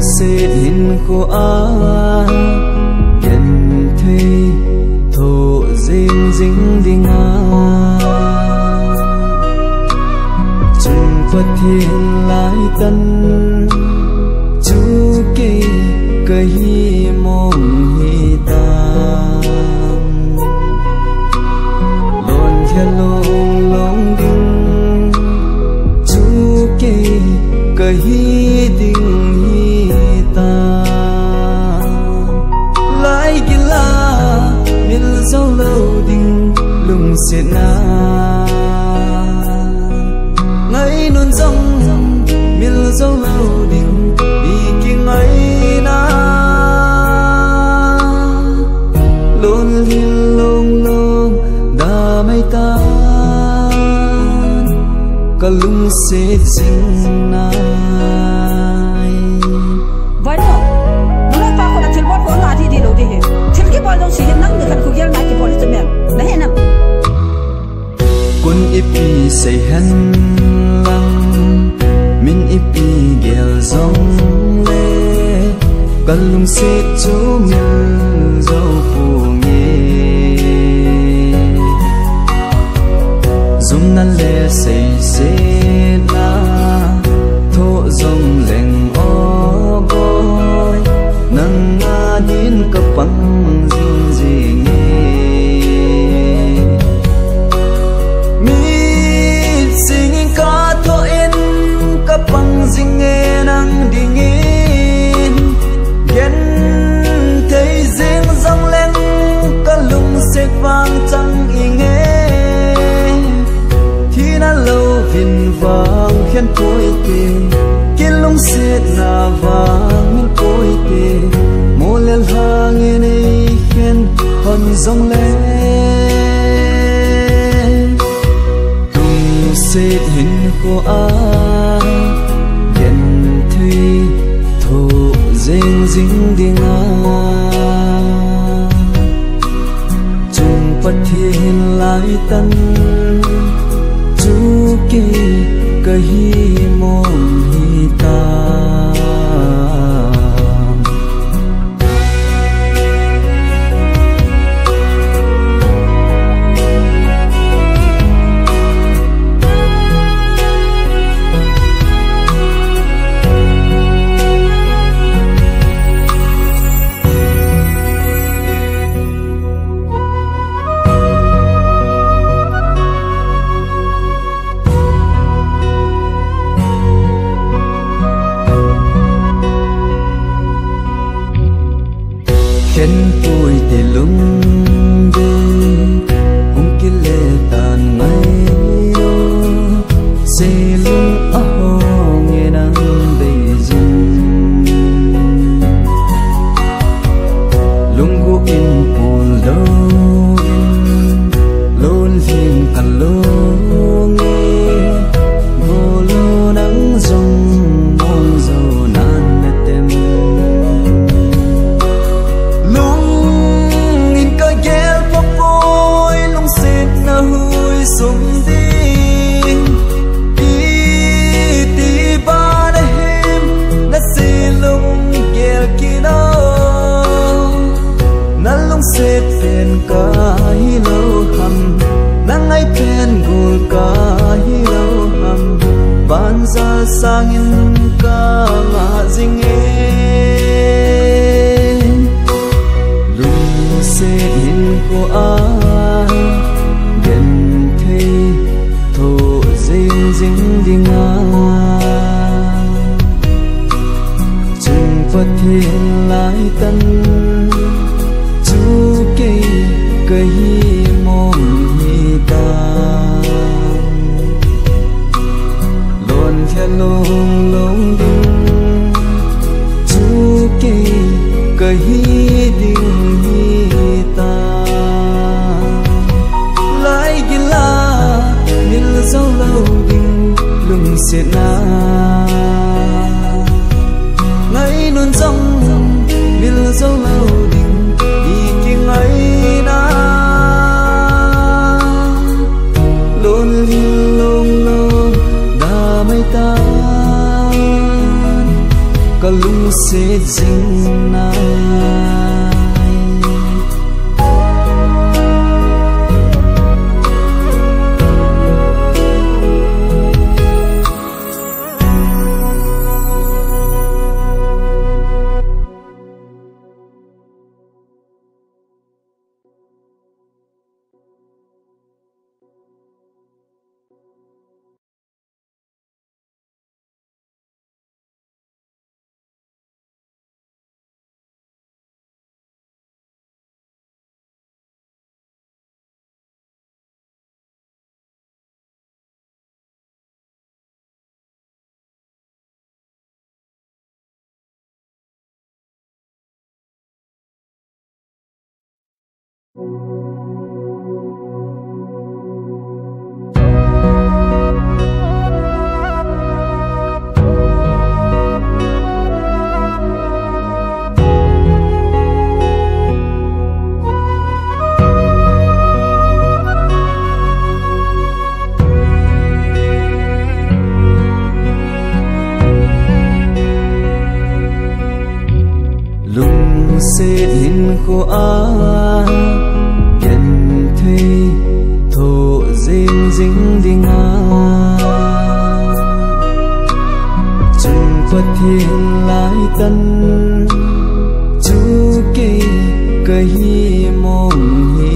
sẽ hình của ai gần thuê thổ dinh dính đi ngang chung Phật thiên lại tân chú kê cây mong hi tam luôn theo lông lông đinh chú kê cây đinh hi tam lại gila mil dấu lâu đinh lùng sẽ na ngay luôn dòng mil dấu lâu đinh đi kia ngay na luôn hin lông lông đã mấy ta cả lung sẽ sinh nai vậy đó nó nói ta còn là thiên bát có là thì đi đâu đi hết thiên cái bao nhiêu sự hiện năng được khăn khuyên lại cái bao nhiêu tiền đấy nè quân ipi say hắn lăng min ipi gel dòng lê cả lung sẽ chú mình dâu phù nghề dùng nan lê say say na thô dòng leng o boy nang nga din ka pang ding ding mi singing ka tho in ka pang ding nghe nang ding in yen thấy ding dòng leng ka lung se vang chang inge thi na lâu vin vang khen tôi tiền kiến lung sẽ na vang min tôi tiền mô lên hàng nghe này khen hòn dòng lên tung sẽ hình của ai gần thuy thổ dinh dính đi ngang chung Phật thiên lại tân chú kê cây mong hi ta khen tôi để lung đi cũng kia lệ tàn ngay đâu xe lung ở nghe nắng đầy dừng lung go in buồn đâu in lôn phim cần lô nghe vô lô nắng rong mong dầu nan nét tem sung đi ti ba de hem na se lung kel kino na lung se pen ka hi lo ham na ngai pen gul ka hi lo ham ban za sangin ka nga jing e lung se in ko ai dính đi ngang chung Phật thiên lại tân chú kê cây mong hi ta luôn theo lông lông đinh chú kê cây đinh hi ta sẽ dính nai sẽ đến cô á nhận thấy thổ dinh dính đi ngã chung quật thiên lại tân chú kỳ cây mong hi